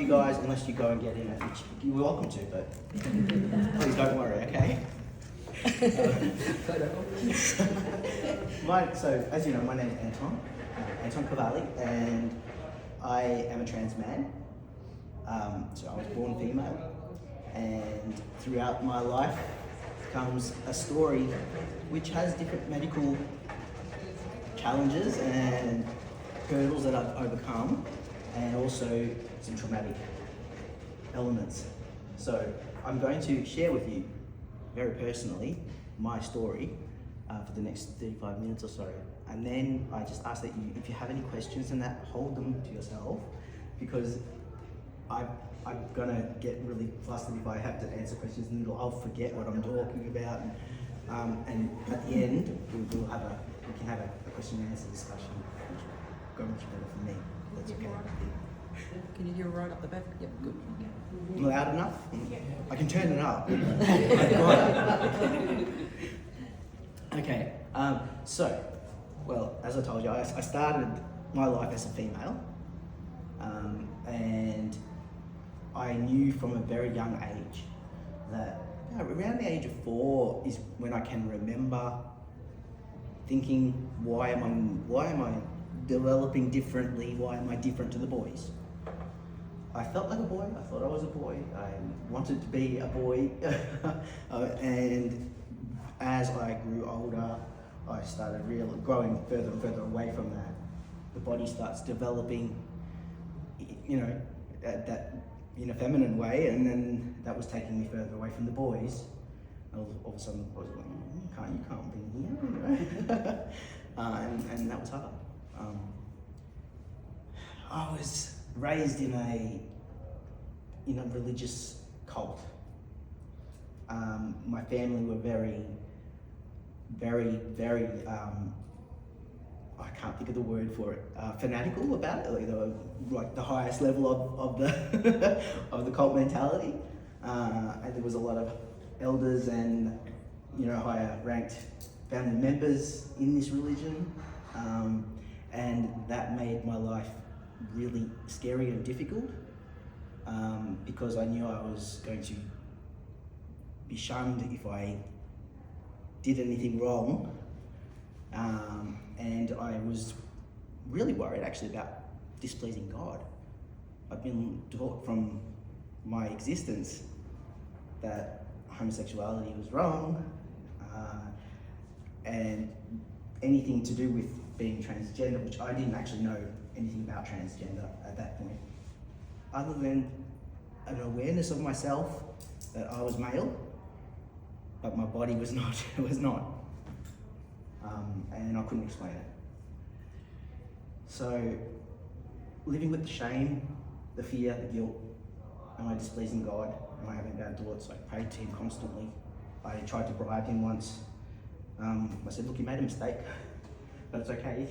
guys, unless you go and get in it, which you're welcome to, but please don't worry, okay? So, as you know, my name is Anton Cavalli, and I am a trans man. So I was born female, and throughout my life comes a story which has different medical challenges and hurdles that I've overcome, and also some traumatic elements. So I'm going to share with you, very personally, my story for the next 35 minutes or so. And then I just ask that you, if you have any questions and that, hold them to yourself, because I'm gonna get really flustered if I have to answer questions and I'll forget what I'm talking about. And at the end, we can have a question and answer discussion, which will go much better for me. That's okay. Can you hear right up the back? Yep, good. Okay. Loud enough? I can turn it up. Okay, so, well, as I told you, I started my life as a female, and I knew from a very young age that around the age of 4 is when I can remember thinking, why am I developing differently? Why am I different to the boys? I felt like a boy. I thought I was a boy. I wanted to be a boy, and as I grew older, I started growing further and further away from that. The body starts developing, that in a feminine way, and then that was taking me further away from the boys. And all of a sudden, the boys were like, you can't be here, and that was hard. I was raised in a religious cult. My family were very, I can't think of the word for it, fanatical about it. They were like the highest level of the of the cult mentality, and there was a lot of elders and higher ranked family members in this religion, and that made my life really scary and difficult, because I knew I was going to be shunned if I did anything wrong, and I was really worried actually about displeasing God. I've been taught from my existence that homosexuality was wrong, and anything to do with being transgender, which I didn't actually know anything about transgender at that point, other than an awareness of myself that I was male, but my body was not. It was not, and I couldn't explain it. So, living with the shame, the fear, the guilt, am I displeasing God? Am I having bad thoughts? I prayed to Him constantly. I tried to bribe Him once. I said, look, you made a mistake, but it's okay.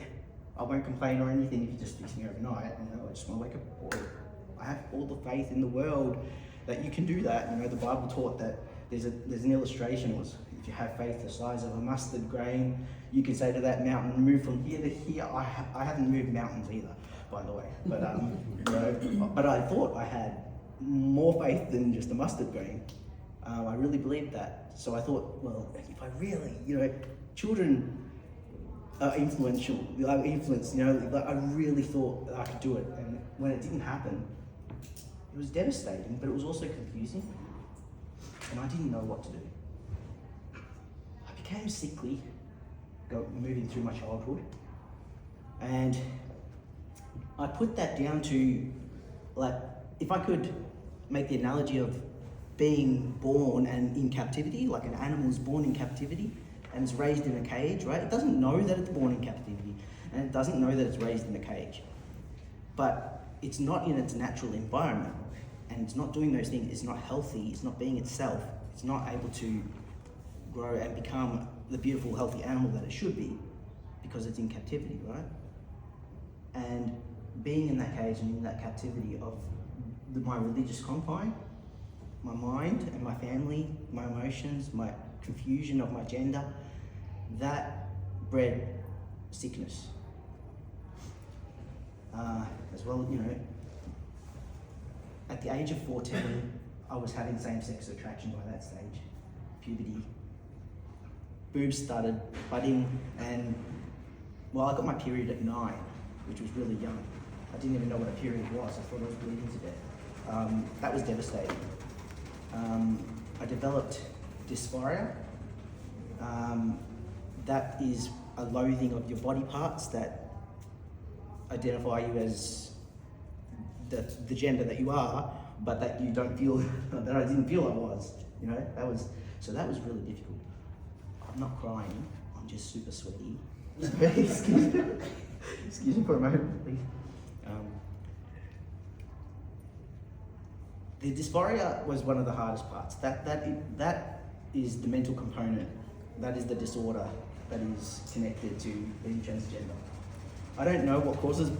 I won't complain or anything if you just fix me overnight. I just want to wake up boy. I have all the faith in the world that you can do that. The Bible taught that there's an illustration. It was, if you have faith the size of a mustard grain, you can say to that mountain, move from here to here. I haven't moved mountains either, by the way. But but I thought I had more faith than just a mustard grain. I really believed that. So I thought, well, if I really, children are influential. I really thought that I could do it. And when it didn't happen, it was devastating, but it was also confusing. And I didn't know what to do. I became sickly, moving through my childhood. And I put that down to, if I could make the analogy of being born and in captivity, like an animal is born in captivity and is raised in a cage, right? It doesn't know that it's born in captivity, and it doesn't know that it's raised in a cage. But it's not in its natural environment, and it's not doing those things. It's not healthy, it's not being itself. It's not able to grow and become the beautiful, healthy animal that it should be, because it's in captivity, right? And being in that cage and in that captivity of my religious confine, my mind and my family, my emotions, my confusion of my gender, that bred sickness. As well, at the age of 14, I was having same-sex attraction by that stage. Puberty. Boobs started budding, and well, I got my period at 9, which was really young. I didn't even know what a period was. I thought I was bleeding to death. That was devastating. I developed dysphoria. That is a loathing of your body parts that identify you as the gender that you are, but that you don't feel, that I didn't feel I was, you know, that was really difficult. I'm not crying, I'm just super sweaty. Excuse me for a moment, please. The dysphoria was one of the hardest parts. That is the mental component. That is the disorder that is connected to being transgender. I don't know what causes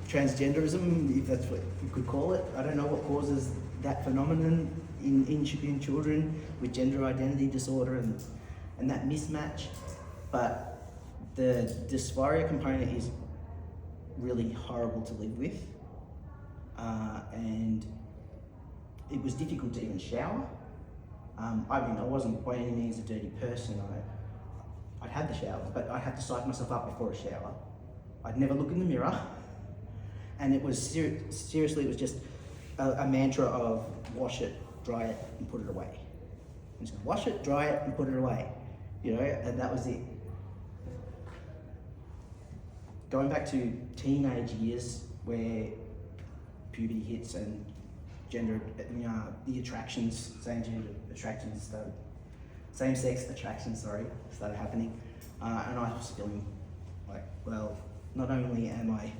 transgenderism, if that's what you could call it. I don't know what causes that phenomenon in children with gender identity disorder and that mismatch. But the dysphoria component is really horrible to live with. And it was difficult to even shower. I mean, I wasn't by any means a dirty person. I'd had the shower, but I had to psych myself up before a shower. I'd never look in the mirror. And it was seriously, it was just a mantra of wash it, dry it, and put it away. I'm just gonna wash it, dry it, and put it away. You know, and that was it. Going back to teenage years where puberty hits and gender, the attractions, same-sex attractions, started happening. And I was feeling like, well, not only am I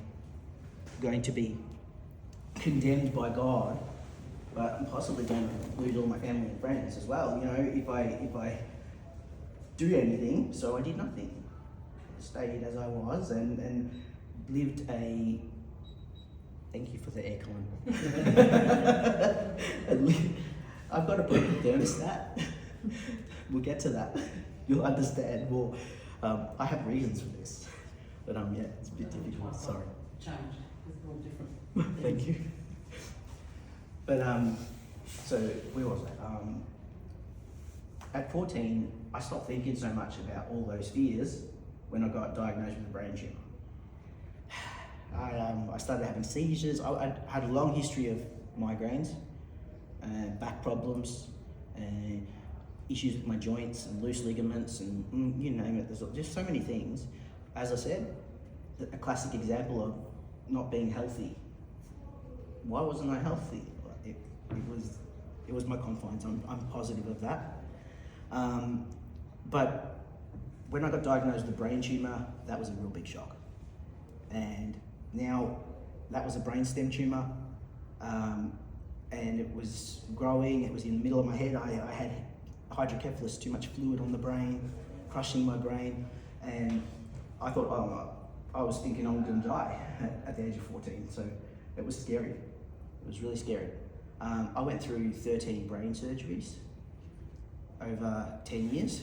going to be condemned by God, but I'm possibly going to lose all my family and friends as well. You know, if I do anything, so I did nothing. I stayed as I was and lived a. Thank you for the aircon. I've got to put a thermostat. We'll get to that. You'll understand more. I have reasons for this, but yeah, it's a bit difficult. Sorry. Change. It's all different. Thank you. But so where was I? At 14, I stopped thinking so much about all those fears when I got diagnosed with a brain tumor. I started having seizures. I had a long history of migraines, back problems, and issues with my joints and loose ligaments and you name it. There's just so many things. As I said, a classic example of not being healthy. Why wasn't I healthy? It was my confines. I'm positive of that. But when I got diagnosed with a brain tumor, that was a real big shock. And now that was a brainstem tumor, and it was growing. It was in the middle of my head. I had hydrocephalus, too much fluid on the brain, crushing my brain, and I thought, I was thinking I was going to die at the age of 14. So it was scary. It was really scary. I went through 13 brain surgeries over 10 years.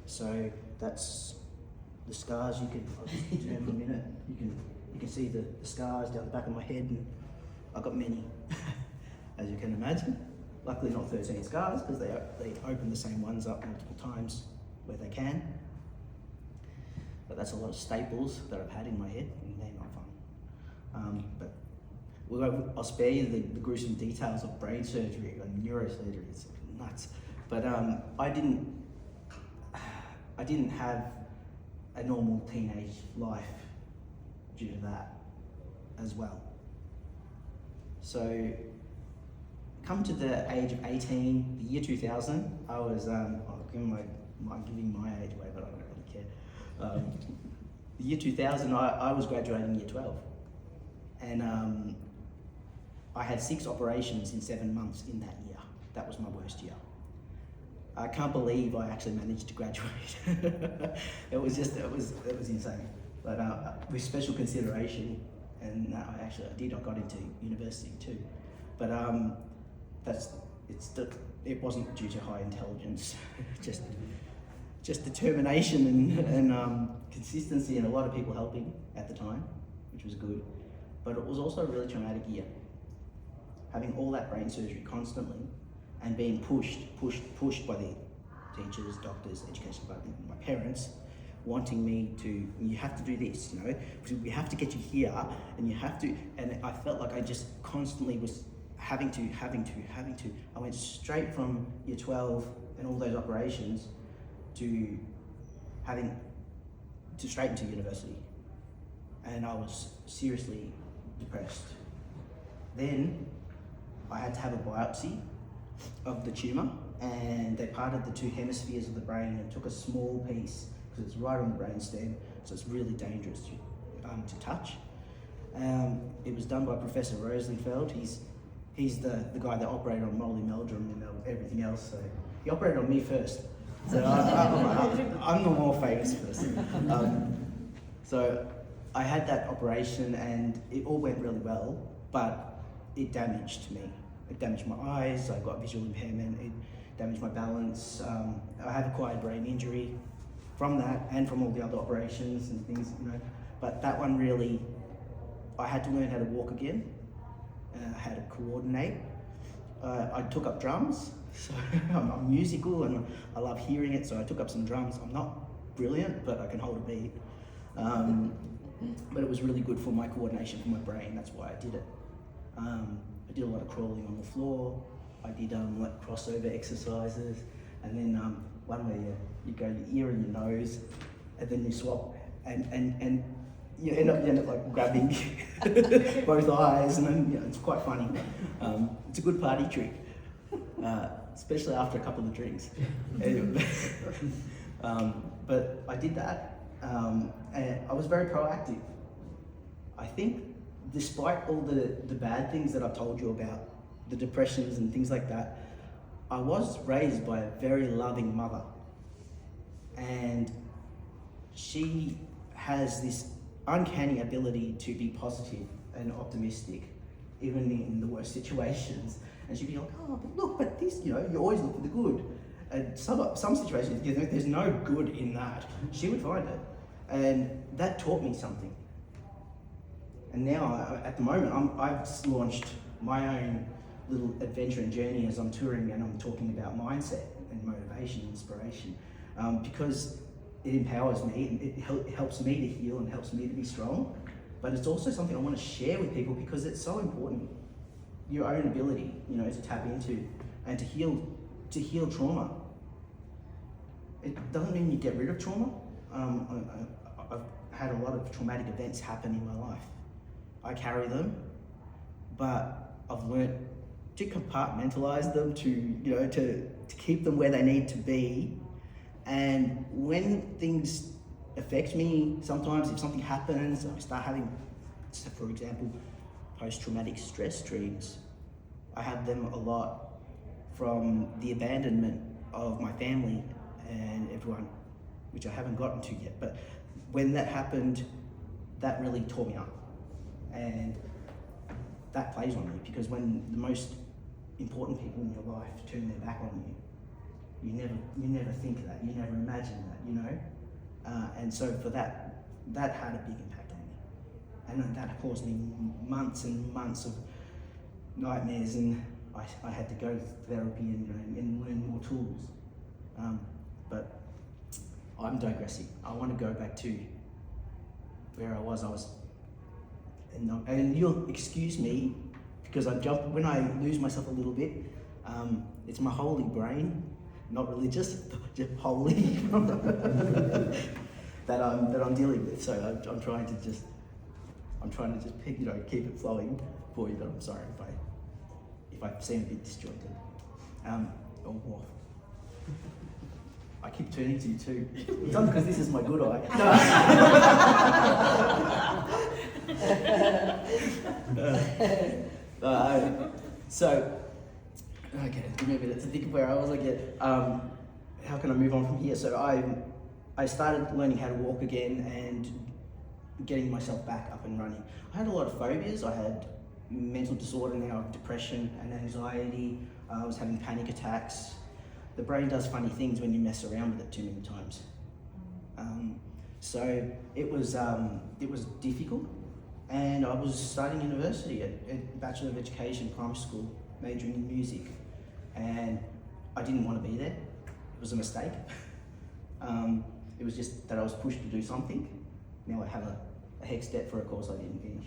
So that's the scars. I'll just turn in a minute. You can see the scars down the back of my head, and I've got many, as you can imagine. Luckily not 13 scars, because they open the same ones up multiple times where they can. But that's a lot of staples that I've had in my head, and they're not fun. But I'll spare you the gruesome details of brain surgery and neurosurgery. It's nuts. But I didn't have a normal teenage life due to that as well. So, come to the age of 18, the year 2000, I was, I'm giving my age away, but I don't really care. The year 2000, I was graduating year 12. And I had 6 operations in 7 months in that year. That was my worst year. I can't believe I actually managed to graduate. It was insane. But with special consideration, and I got into university too. But it wasn't due to high intelligence, just determination and consistency, and a lot of people helping at the time, which was good. But it was also a really traumatic year. having all that brain surgery constantly and being pushed by the teachers, doctors, education department, my parents, wanting me to, you have to do this, you know, because we have to get you here, and you have to, and I felt like I just constantly was having to. I went straight from year 12 and all those operations to straight into university. And I was seriously depressed. Then I had to have a biopsy of the tumour, and they parted the two hemispheres of the brain and took a small piece, because it's right on the brainstem, so it's really dangerous to touch. It was done by Professor Rosenfeld. He's the guy that operated on Molly Meldrum and everything else, so he operated on me first. So I'm the more famous person. So I had that operation and it all went really well, but it damaged me. It damaged my eyes, I got visual impairment, it damaged my balance. I have acquired brain injury from that and from all the other operations and things, you know. But that one really, I had to learn how to walk again, how to coordinate. I took up drums, so I'm musical and I love hearing it, so I took up some drums. I'm not brilliant, but I can hold a beat. But it was really good for my coordination for my brain, that's why I did it. I did a lot of crawling on the floor. I did like crossover exercises, and then one where you go your ear and your nose, and then you swap, and you end up like grabbing both eyes, and then it's quite funny. It's a good party trick, especially after a couple of drinks. But I did that, and I was very proactive. I think, despite all the bad things that I've told you about, the depressions and things like that, I was raised by a very loving mother, and she has this uncanny ability to be positive and optimistic, even in the worst situations. And she'd be like, oh, but look, but this, you always look for the good. And some situations, there's no good in that. She would find it. And that taught me something. And now, at the moment, I've launched my own little adventure and journey as I'm touring, and I'm talking about mindset and motivation, inspiration, because it empowers me, it helps me to heal and helps me to be strong, but it's also something I want to share with people because it's so important. Your own ability, to tap into and to heal trauma. It doesn't mean you get rid of trauma. I've had a lot of traumatic events happen in my life. I carry them, but I've learned to compartmentalize them, to keep them where they need to be. And when things affect me, sometimes if something happens, I start having, for example, post-traumatic stress dreams. I have them a lot from the abandonment of my family and everyone, which I haven't gotten to yet. But when that happened, that really tore me up. And that plays on me, because when the most important people in your life turn their back on you, you never think that, you never imagine that, and so for that had a big impact on me, and that caused me months and months of nightmares, and I had to go to therapy and learn more tools. But I'm digressing. I want to go back to where I was, and you'll excuse me because I jump when I lose myself a little bit. It's my holy brain. Not religious, just holy, that I'm dealing with. So I'm trying to just keep it flowing for you. But I'm sorry if I seem a bit disjointed. I keep turning to you too. It's not because this is my good eye. No. So. Okay, give me a minute to think of where I was again. How can I move on from here? So I started learning how to walk again and getting myself back up and running. I had a lot of phobias. I had mental disorder now, depression and anxiety. I was having panic attacks. The brain does funny things when you mess around with it too many times. So it was difficult, and I was starting university at Bachelor of Education, primary school, majoring in music, and I didn't want to be there. It was a mistake. It was just that I was pushed to do something. Now I have a HECS debt for a course I didn't finish.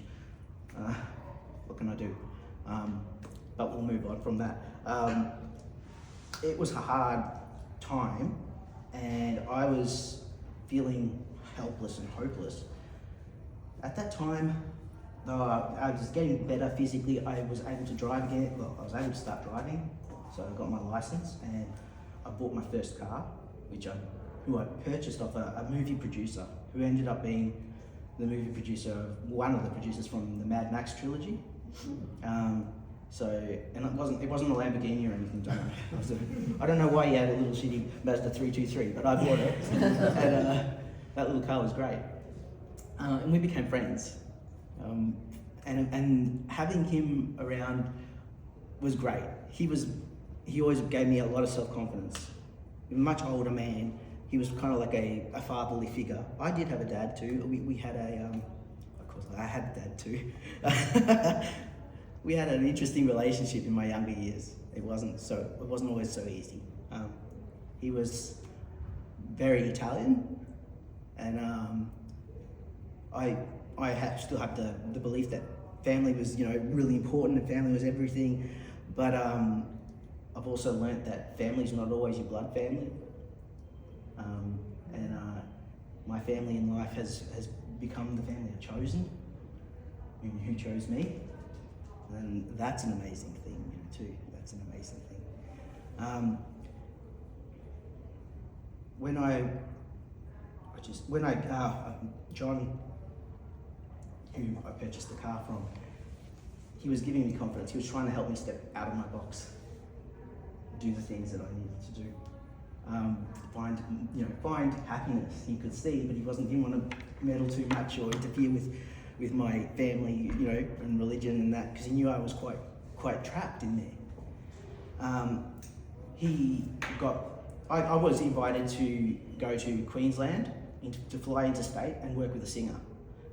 What can I do? But we'll move on from that. It was a hard time, and I was feeling helpless and hopeless. At that time, I was getting better physically. I was able to drive again. Well, I was able to start driving, so I got my license, and I bought my first car, who I purchased off a movie producer who ended up being the movie producer, one of the producers from the Mad Max trilogy. And it wasn't a Lamborghini or anything. I don't know why he had a little shitty Mazda 323, but I bought it, and that little car was great. And we became friends, and having him around was great. He always gave me a lot of self-confidence. A much older man, he was kind of like a fatherly figure. I did have a dad too. We had of course I had a dad too. We had an interesting relationship in my younger years. It wasn't always so easy. He was very Italian, and I still have the belief that family was, really important, and family was everything. But I've also learnt that family's not always your blood family. My family in life has become the family I've chosen, and who chose me. And that's an amazing thing, too. That's an amazing thing. John, who I purchased the car from, he was giving me confidence. He was trying to help me step out of my box, do the things that I needed to do, find happiness. He could see, but didn't want to meddle too much or interfere with my family, and religion and that, because he knew I was quite trapped in there. I was invited to go to Queensland, to fly interstate and work with a singer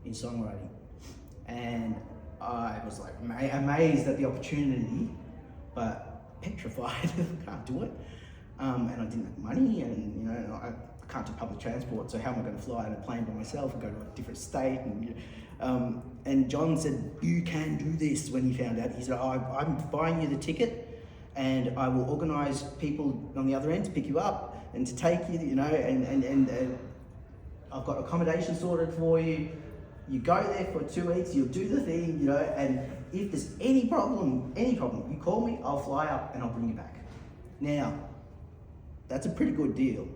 in songwriting. And I was like amazed at the opportunity, but petrified. I can't do it. And I didn't have money, and I can't do public transport, so how am I going to fly in a plane by myself and go to a different state? And John said, "You can do this." When he found out, he said, "I'm buying you the ticket, and I will organise people on the other end to pick you up and to take you, and I've got accommodation sorted for you. You go there for 2 weeks, you'll do the thing, and if there's any problem, you call me, I'll fly up and I'll bring you back." Now, that's a pretty good deal.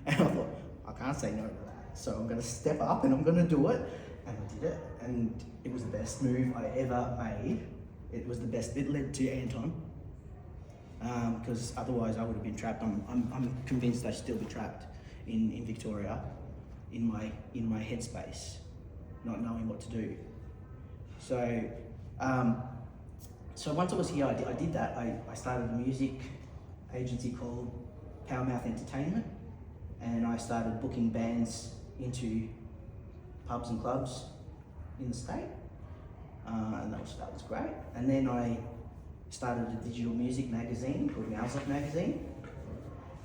And I thought, I can't say no to that. So I'm going to step up and I'm going to do it. And I did it. And it was the best move I ever made. It was the best. It led to Anton. Because otherwise I would have been trapped. I'm convinced I'd still be trapped in Victoria, in my headspace, not knowing what to do. So once I was here, I did that. I started a music agency called Powermouth Entertainment, and I started booking bands into pubs and clubs in the state, and that was great. And then I started a digital music magazine called Mouse Magazine,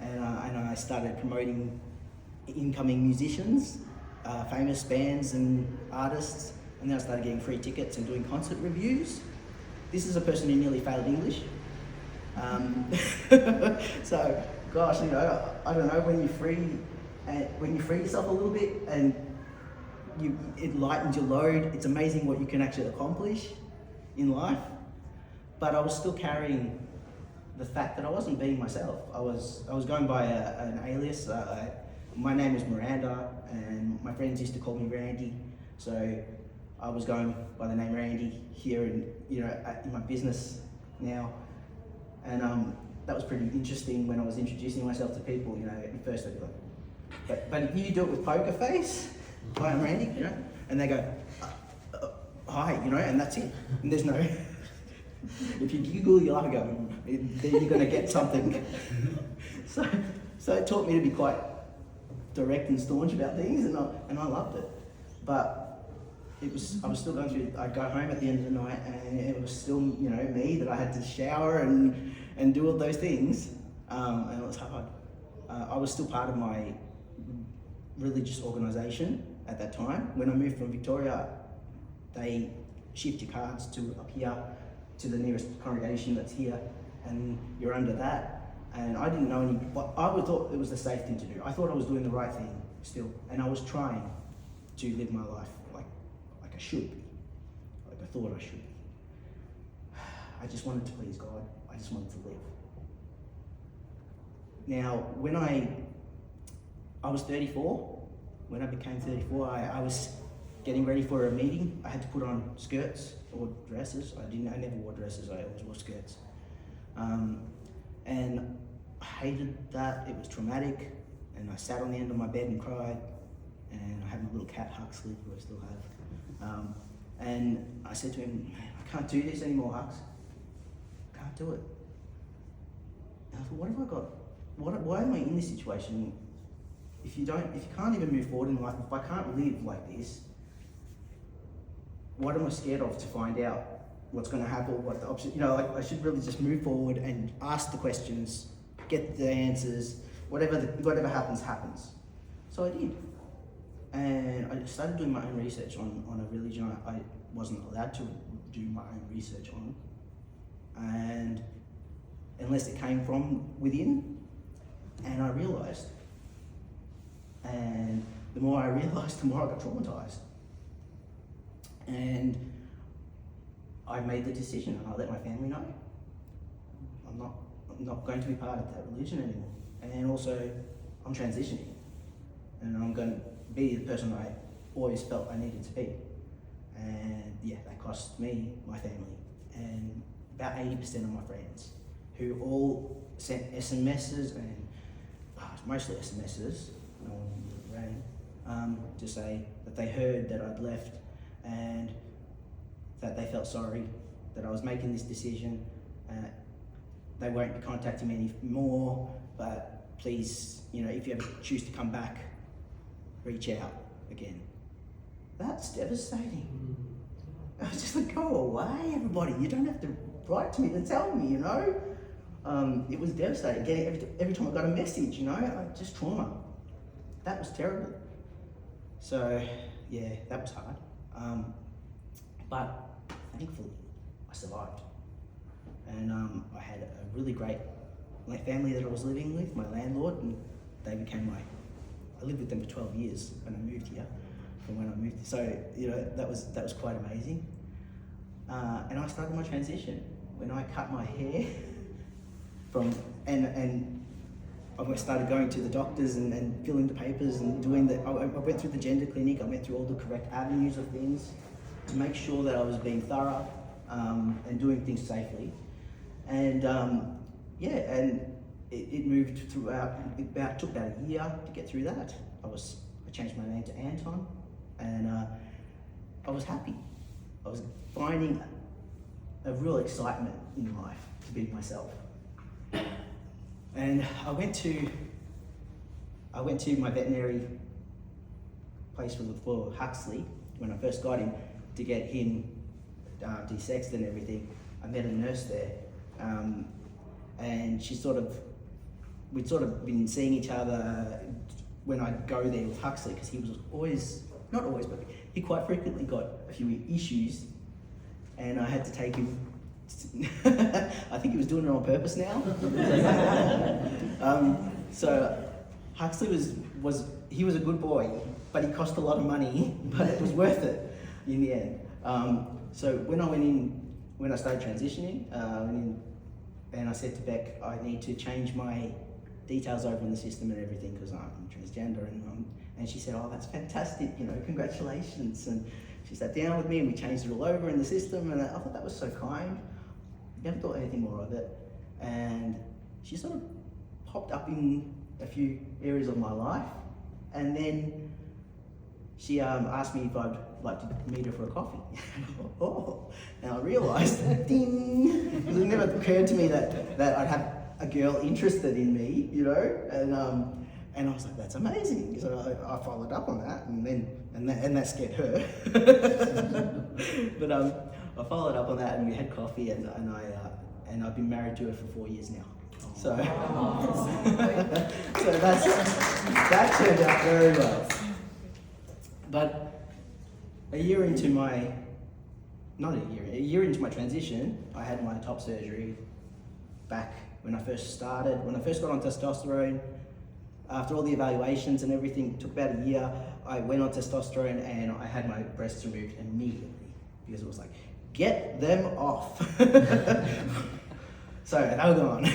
and I started promoting incoming musicians, famous bands and artists, and then I started getting free tickets and doing concert reviews. This is a person who nearly failed English. So, gosh, I don't know, when you free yourself a little bit and it lightens your load, it's amazing what you can actually accomplish in life. But I was still carrying the fact that I wasn't being myself. I was going by an alias. My name was Miranda, and my friends used to call me Randy. So I was going by the name Randy here in my business now. And that was pretty interesting when I was introducing myself to people. At first they'd be like, but if you do it with poker face, hi, I'm Randy, and they go, hi, and that's it. And there's no, if you Google, you'll have a go, then you're going to get something. So it taught me to be quite direct and staunch about things, and I loved it. But I was still going through, I'd go home at the end of the night and it was still, you know, me that I had to shower and do all those things. And it was hard. I was still part of my religious organisation at that time. When I moved from Victoria, they shift your cards to up here, to the nearest congregation that's here, and you're under that. And I didn't know any, but I thought it was the safe thing to do. I thought I was doing the right thing still, and I was trying to live my life like I should be, like I thought I should be. I just wanted to please God. I just wanted to live. Now, when I was 34, when I became 34, I was getting ready for a meeting. I had to put on skirts or dresses. I never wore dresses, I always wore skirts. And I hated that, it was traumatic, and I sat on the end of my bed and cried, and I had my little cat Huxley, who I still have. And I said to him, I can't do this anymore, Hux. I can't do it. And I thought, what have I got? Why am I in this situation? If you can't even move forward in life, if I can't live like this, what am I scared of to find out what's going to happen, what the option, like I should really just move forward and ask the questions, get the answers, whatever happens, happens. So I did. And I started doing my own research on a religion I wasn't allowed to do my own research on. And unless it came from within, and I realised. And the more I realised, the more I got traumatised. And I made the decision, and I let my family know. I'm not going to be part of that religion anymore. And also, I'm transitioning. And I'm going to be the person I always felt I needed to be. And yeah, that cost me, my family, and about 80% of my friends, who all sent SMSs and mostly SMSs, no one really rang, to say that they heard that I'd left and that they felt sorry that I was making this decision. They won't be contacting me anymore, but please, if you ever choose to come back, reach out again. That's devastating. I was just like, go away, everybody. You don't have to write to me to tell me, It was devastating. Getting every time I got a message, just trauma. That was terrible. So, yeah, that was hard. But thankfully, I survived. And I had a really great family that I was living with, my landlord, and they became I lived with them for 12 years when I moved here, from when I moved. So, that was quite amazing. And I started my transition when I cut my hair and I started going to the doctors and filling the papers and doing I went through the gender clinic. I went through all the correct avenues of things to make sure that I was being thorough and doing things safely. And and it moved throughout. It took about a year to get through that. I changed my name to Anton, and I was happy. I was finding a real excitement in life to be myself. And I went to my veterinary place for Huxley when I first got him, to get him de-sexed and everything. I met a nurse there, and we'd sort of been seeing each other when I'd go there with Huxley, because he was not always, but he quite frequently got a few issues, and I had to take him. I think he was doing it on purpose now. So Huxley was a good boy, but he cost a lot of money, but it was worth it in the end. So when I started transitioning, and I said to Beck, I need to change my details over in the system and everything because I'm transgender, and she said, oh, that's fantastic, congratulations. And she sat down with me and we changed it all over in the system, and I thought that was so kind. Never thought anything more of it. And she sort of popped up in a few areas of my life, and then she asked me if I'd like to meet her for a coffee. Oh, and I realised, ding, because it never occurred to me that I'd have a girl interested in me, And I was like, that's amazing. So I followed up on that, and that scared her. But I followed up on that, and we had coffee, and I've been married to her for 4 years now. So, so that turned out very well. But a year into my transition, I had my top surgery back when I first got on testosterone. After all the evaluations and everything, it took about a year. I went on testosterone and I had my breasts removed immediately because it was like, get them off. So they were gone.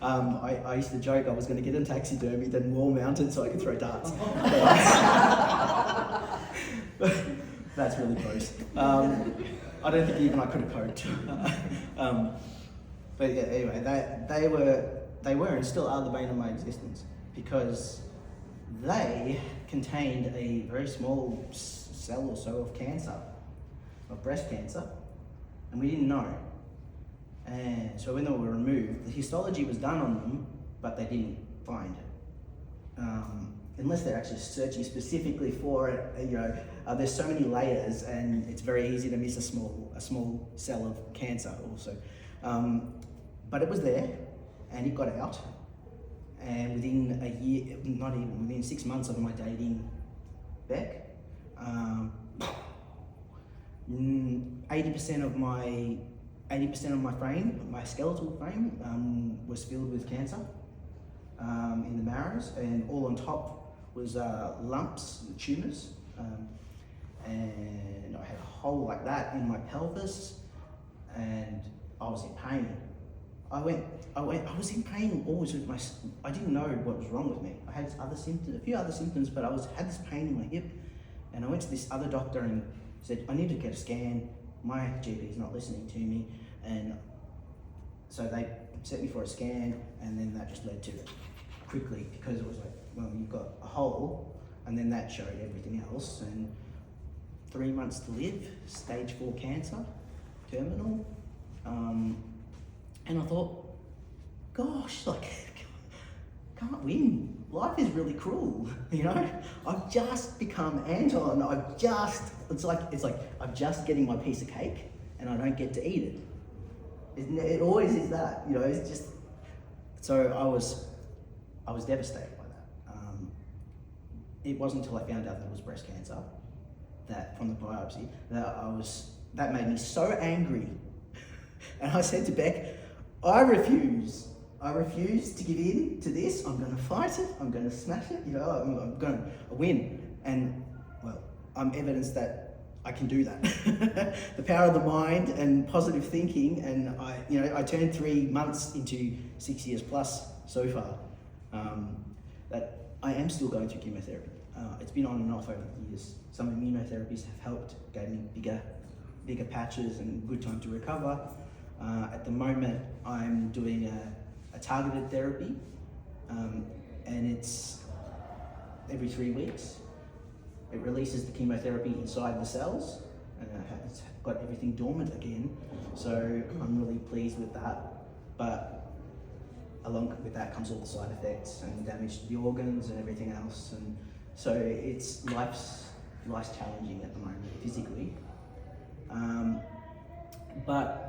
I used to joke I was going to get in taxidermy, then wall mounted so I could throw darts. That's really gross. I don't think even I could have coped. But yeah, anyway, they were and still are the bane of my existence because they contained a very small cell or so of cancer, of breast cancer, and we didn't know. And so when they were removed, the histology was done on them, but they didn't find it. Unless they're actually searching specifically for it, there's so many layers, and it's very easy to miss a small cell of cancer also. But it was there, and it got out. And within a year, not even within 6 months of my dating Beck, 80% of my frame, my skeletal frame, was filled with cancer in the marrows, and all on top was lumps, tumours, and I had a hole like that in my pelvis, and I was in pain. I was in pain always with I didn't know what was wrong with me. I had a few other symptoms, but had this pain in my hip, and I went to this other doctor and said, I need to get a scan. My GP is not listening to me, and so they set me for a scan, and then that just led to it quickly because it was like, well, you've got a hole, and then that showed everything else, and 3 months to live, stage 4 cancer, terminal, and I thought, gosh, can't win. Life is really cruel, I've just become Anton. It's like I'm just getting my piece of cake and I don't get to eat it. It always is that, it's just, so I was devastated by that. It wasn't until I found out that it was breast cancer, that from the biopsy, that made me so angry. And I said to Beck, I refuse to give in to this. I'm going to fight it. I'm going to smash it. I'm going to win. And well, I'm evidence that I can do that. The power of the mind and positive thinking. And I turned 3 months into 6 years plus so far. That I am still going through chemotherapy. It's been on and off over the years. Some immunotherapies have helped, gave me bigger patches and good time to recover. At the moment, I'm doing a targeted therapy, and it's every 3 weeks. It releases the chemotherapy inside the cells, and it's got everything dormant again. So I'm really pleased with that. But along with that comes all the side effects and damage to the organs and everything else. And so life's challenging at the moment physically. But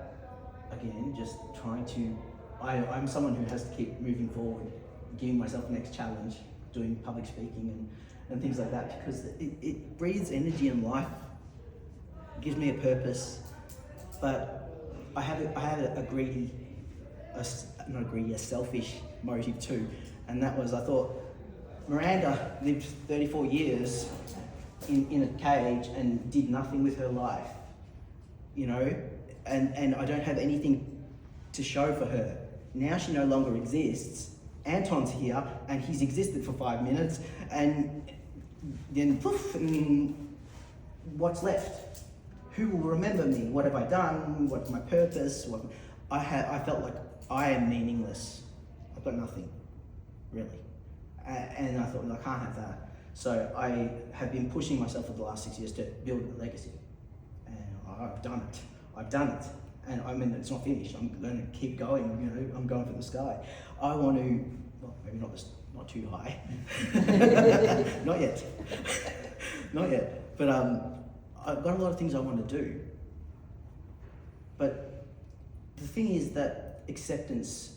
again, just trying to, I'm someone who has to keep moving forward, giving myself the next challenge, doing public speaking and things like that, because it breathes energy and life, gives me a purpose. But I had a selfish motive too, and that was, I thought, Miranda lived 34 years in a cage and did nothing with her life, and I don't have anything to show for her. Now she no longer exists. Anton's here, and he's existed for 5 minutes, and then poof, and what's left? Who will remember me? What have I done? What's my purpose? I felt like I am meaningless. I've got nothing, really. And I thought, I can't have that. So I have been pushing myself for the last 6 years to build a legacy. And I've done it. And it's not finished. I'm going to keep going, I'm going for the sky. I want to, well, maybe not not too high. Not yet. Not yet. But I've got a lot of things I want to do. But the thing is that acceptance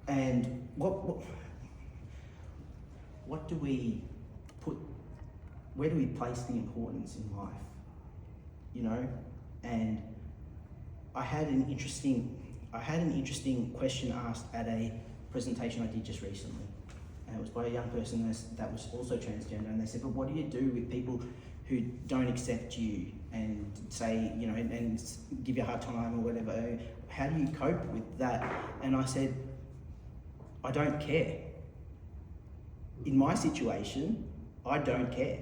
and what do we put, where do we place the importance in life? You know? And I had an interesting question asked at a presentation I did just recently. And it was by a young person that was also transgender, and they said, but what do you do with people who don't accept you and say, you know, and give you a hard time or whatever? How do you cope with that? And I said, I don't care. In my situation, I don't care.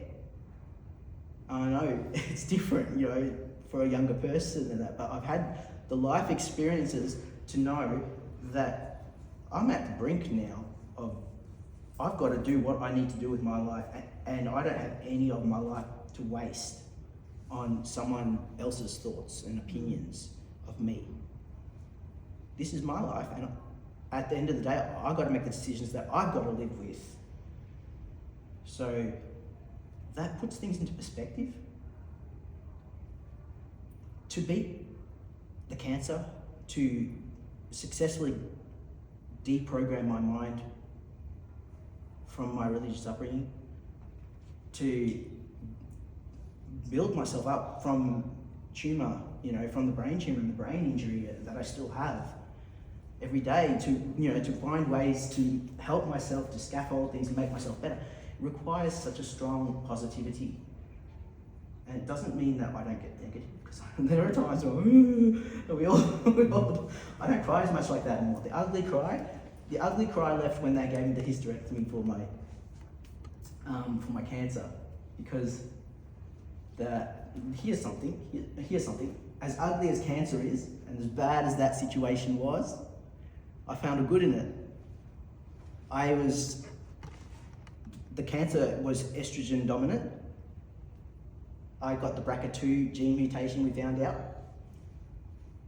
I know it's different, you know, for a younger person and that, but I've had the life experiences to know that I'm at the brink now of I've got to do what I need to do with my life, and I don't have any of my life to waste on someone else's thoughts and opinions of me. This is my life, and at the end of the day, I've got to make the decisions that I've got to live with. So that puts things into perspective. To beat the cancer, to successfully deprogram my mind from my religious upbringing, to build myself up from tumour, you know, from the brain tumour and the brain injury that I still have every day, to, you know, to find ways to help myself, to scaffold things and make myself better, requires such a strong positivity. And it doesn't mean that I don't get negative, because there are times where we all I don't cry as much like that anymore. The ugly cry left when they gave me the hysterectomy for my cancer, because here's something. As ugly as cancer is, and as bad as that situation was, I found a good in it. The cancer was estrogen dominant. I got the BRCA2 gene mutation, we found out,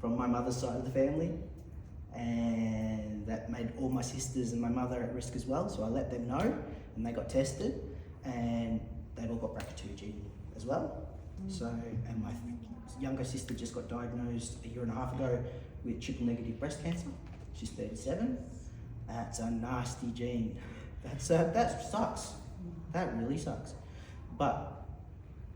from my mother's side of the family, and that made all my sisters and my mother at risk as well, so I let them know, and they got tested, and they've all got BRCA2 gene as well. So, and my younger sister just got diagnosed a year and a half ago with triple negative breast cancer. She's 37. That's a nasty gene. That sucks. That really sucks. But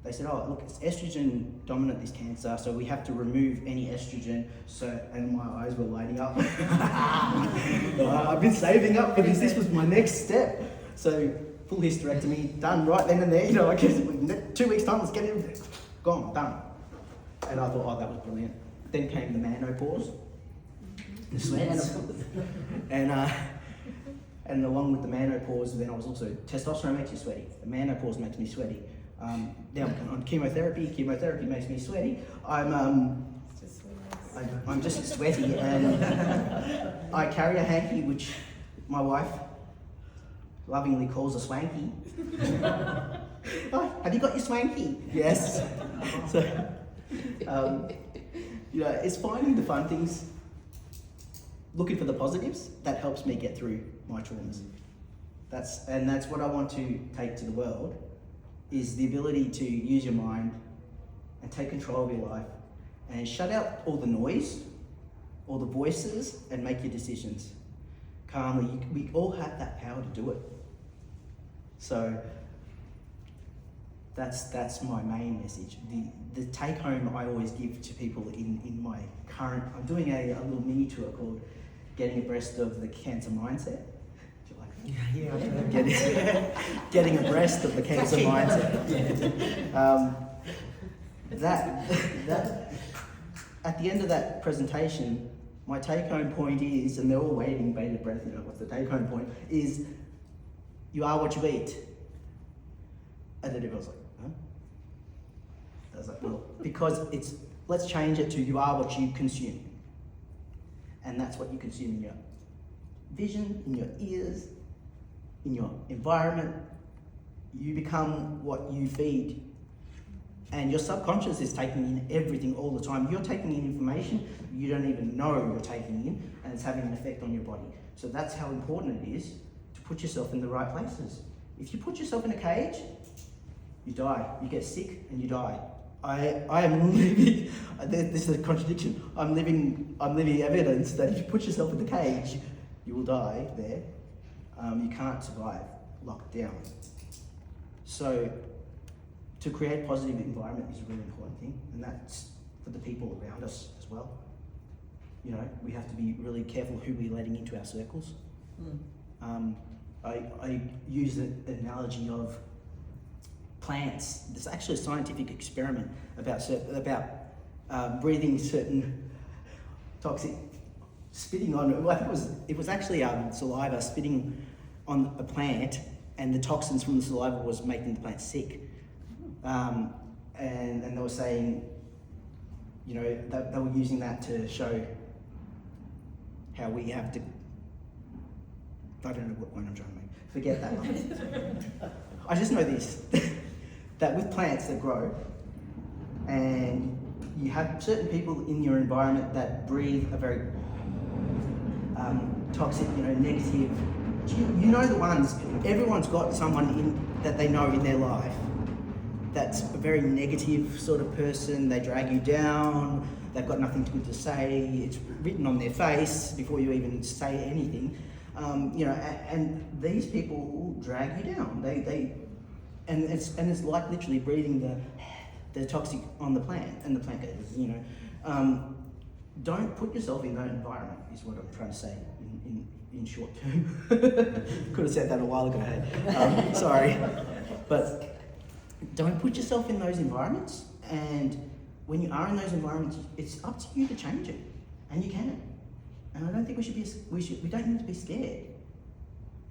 they said, oh, look, it's estrogen dominant, this cancer, so we have to remove any estrogen. So, and my eyes were lighting up. I've been saving up for this. This was my next step. So, full hysterectomy, done right then and there. You know, I guess 2 weeks time, let's get it gone, done. And I thought, oh, that was brilliant. Then came the menopause, the sweats, and along with the menopause, then I was also, testosterone makes you sweaty. The menopause makes me sweaty. Now I'm on chemotherapy. Chemotherapy makes me sweaty. I'm just sweaty, and I carry a hanky, which my wife lovingly calls a swanky. Oh, have you got your swanky? Yes. So, you know, it's finding the fun things, looking for the positives. That helps me get through my traumas. That's what I want to take to the world, is the ability to use your mind and take control of your life and shut out all the noise, all the voices, and make your decisions calmly. We all have that power to do it. So that's my main message. The take home I always give to people in my current, I'm doing a little mini tour called Getting Abreast of the Cancer Mindset. Getting abreast of the cancer mindset. That at the end of that presentation, my take-home point is, and they're all waiting, bated breath, you know, what's the take-home point, is you are what you eat. And then everyone's like, huh? I was like, well, because let's change it to you are what you consume. And that's what you consume in your vision, in your ears, in your environment. You become what you feed. And your subconscious is taking in everything all the time. You're taking in information you don't even know you're taking in, and it's having an effect on your body. So that's how important it is to put yourself in the right places. If you put yourself in a cage, you die. You get sick and you die. I am living, this is a contradiction. I'm living evidence that if you put yourself in the cage, you will die there. You can't survive locked down. So to create a positive environment is a really important thing, and that's for the people around us as well. You know, we have to be really careful who we're letting into our circles. I use the analogy of plants. There's actually a scientific experiment about breathing certain toxic, spitting on, well, I think it was actually saliva spitting on a plant, and the toxins from the saliva was making the plant sick. And they were saying, you know, they were using that to show how we have to, I don't know what point I'm trying to make, forget that one. I just know this, that with plants that grow, and you have certain people in your environment that breathe a very toxic, you know, negative, you know the ones, everyone's got someone that they know in their life that's a very negative sort of person. They drag you down, they've got nothing good to say, it's written on their face before you even say anything. You know, and these people will drag you down. And it's like literally breathing the toxic on the plant, and the plant goes, you know. Don't put yourself in that environment, is what I'm trying to say in short term. Could have said that a while ago, hey? Sorry. But don't put yourself in those environments, and when you are in those environments, it's up to you to change it, and you can. And I don't think we don't need to be scared.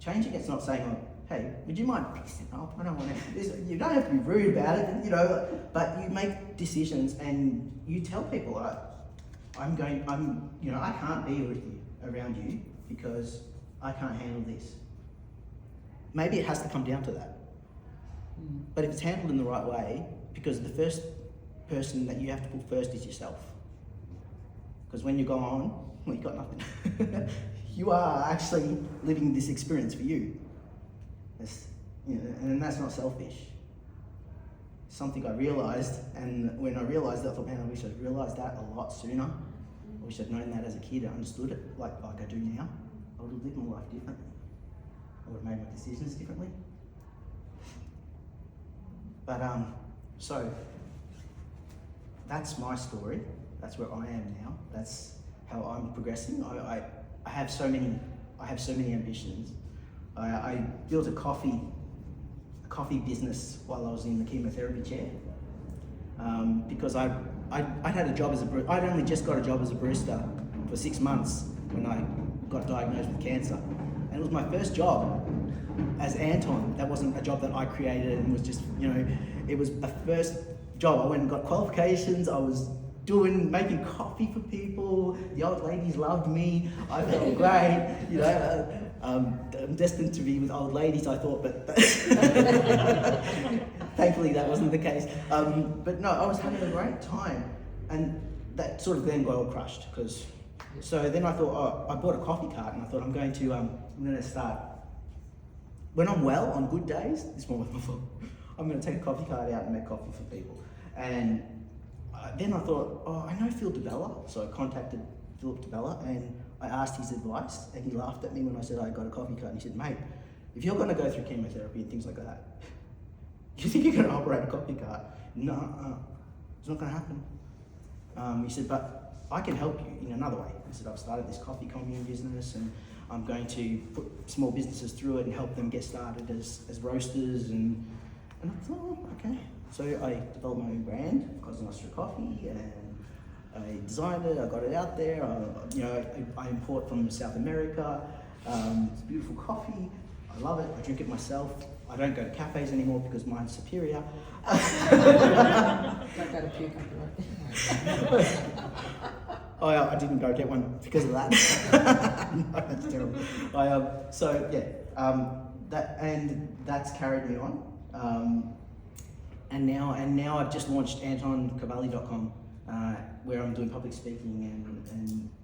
Changing it's not saying, oh, hey, would you mind fixing it up? I don't want to. You don't have to be rude about it, you know. But you make decisions and you tell people, you know, I can't be with you, around you, because I can't handle this. Maybe it has to come down to that. But if it's handled in the right way, because the first person that you have to put first is yourself. Because when you go on, well, you've got nothing. You are actually living this experience for you. You know, and that's not selfish. Something I realised, and when I realised that, I thought, man, I wish I'd realised that a lot sooner. I wish I'd known that as a kid, I understood it like I do now. I would have lived my life differently. I would have made my decisions differently. But so that's my story. That's where I am now. That's how I'm progressing. I have so many ambitions. I built a coffee business while I was in the chemotherapy chair, because I'd had a job as I'd only just got a job as a barista for 6 months when I got diagnosed with cancer, and it was my first job as Anton. That wasn't a job that I created, and was just, you know, it was a first job. I went and got qualifications. I was making coffee for people. The old ladies loved me. I felt great. You know, I'm destined to be with old ladies, I thought, but thankfully that wasn't the case. But no, I was having a great time, and that sort of then got all crushed. So then I thought, I bought a coffee cart, and I thought I'm going to start. When I'm well, on good days, this one was my fault, I'm going to take a coffee cart out and make coffee for people. And then I thought, I know Phil DeBella, so I contacted Philip DeBella and I asked his advice, and he laughed at me when I said I got a coffee cart, and he said, mate, if you're going to go through chemotherapy and things like that, you think you're going to operate a coffee cart? No, it's not going to happen. He said, but I can help you in another way. He said, I've started this coffee commune business, and I'm going to put small businesses through it and help them get started as roasters, and I thought, oh, okay. So I developed my own brand, Cosa Nostra Coffee, and I designed it, I got it out there. I import from South America. It's beautiful coffee. I love it. I drink it myself. I don't go to cafes anymore because mine's superior. Don't go to puke after it. I didn't go get one because of that. No, that's terrible. That's carried me on. and now I've just launched AntonCavalli.com, where I'm doing public speaking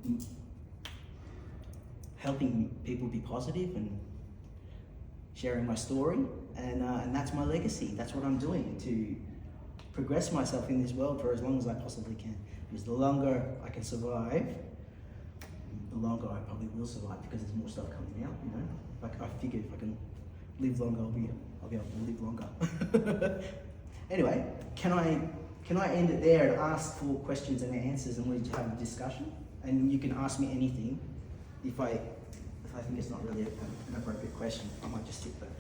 and helping people be positive and sharing my story, and that's my legacy. That's what I'm doing, to progress myself in this world for as long as I possibly can. Because the longer I can survive, the longer I probably will survive, because there's more stuff coming out. You know, like I figure if I can live longer, I'll be able to live longer. Anyway, can I end it there and ask for questions and answers, and we have a discussion? And you can ask me anything. If I think it's not really an appropriate question, I might just skip that.